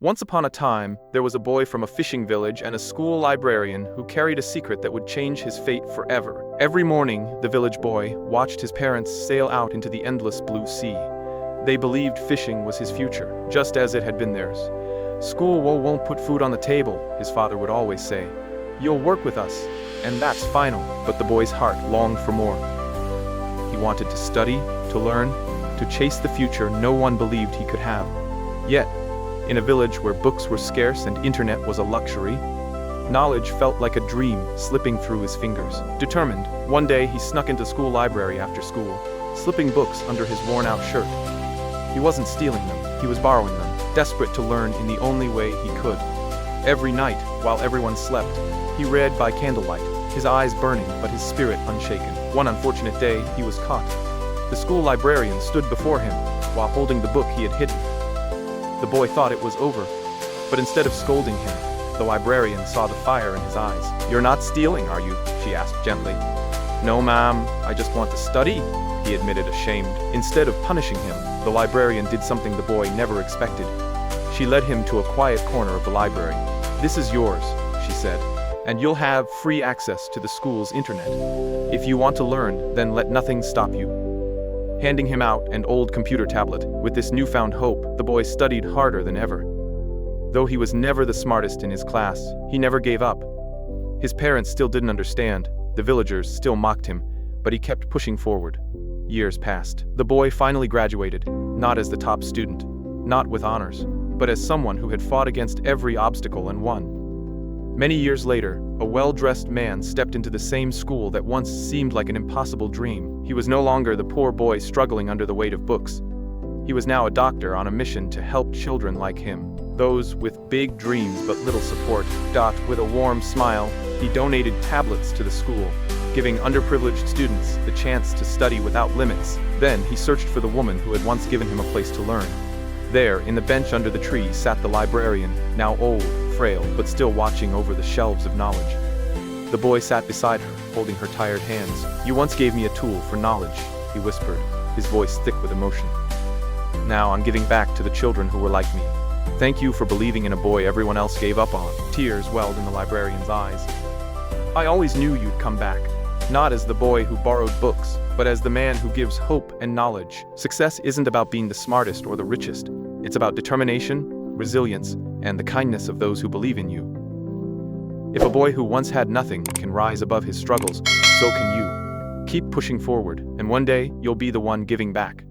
Once upon a time, there was a boy from a fishing village and a school librarian who carried a secret that would change his fate forever. Every morning, the village boy watched his parents sail out into the endless blue sea. They believed fishing was his future, just as it had been theirs. "School won't put food on the table," his father would always say. "You'll work with us, and that's final." But the boy's heart longed for more. He wanted to study, to learn, to chase the future no one believed he could have. Yet, in a village where books were scarce and internet was a luxury, knowledge felt like a dream slipping through his fingers. Determined, one day he snuck into school library after school, slipping books under his worn-out shirt. He wasn't stealing them, he was borrowing them, desperate to learn in the only way he could. Every night, while everyone slept, he read by candlelight, his eyes burning but his spirit unshaken. One unfortunate day, he was caught. The school librarian stood before him, while holding the book he had hidden. The boy thought it was over, but instead of scolding him, the librarian saw the fire in his eyes. "You're not stealing, are you?" she asked gently. "No, ma'am, I just want to study," he admitted, ashamed. Instead of punishing him, the librarian did something the boy never expected. She led him to a quiet corner of the library. "This is yours," she said, "and you'll have free access to the school's internet. If you want to learn, then let nothing stop you." Handing him out an old computer tablet, with this newfound hope, the boy studied harder than ever. Though he was never the smartest in his class, he never gave up. His parents still didn't understand, the villagers still mocked him, but he kept pushing forward. Years passed. The boy finally graduated, not as the top student, not with honors, but as someone who had fought against every obstacle and won. Many years later, a well-dressed man stepped into the same school that once seemed like an impossible dream. He was no longer the poor boy struggling under the weight of books. He was now a doctor on a mission to help children like him, those with big dreams but little support. With a warm smile, he donated tablets to the school, giving underprivileged students the chance to study without limits. Then he searched for the woman who had once given him a place to learn. There, in the bench under the tree, sat the librarian, now old, frail, but still watching over the shelves of knowledge. The boy sat beside her, holding her tired hands. "You once gave me a tool for knowledge," he whispered, his voice thick with emotion. "Now I'm giving back to the children who were like me. Thank you for believing in a boy everyone else gave up on." Tears welled in the librarian's eyes. "I always knew you'd come back, not as the boy who borrowed books, but as the man who gives hope and knowledge." Success isn't about being the smartest or the richest. It's about determination, resilience, and the kindness of those who believe in you. If a boy who once had nothing can rise above his struggles, so can you. Keep pushing forward, and one day you'll be the one giving back.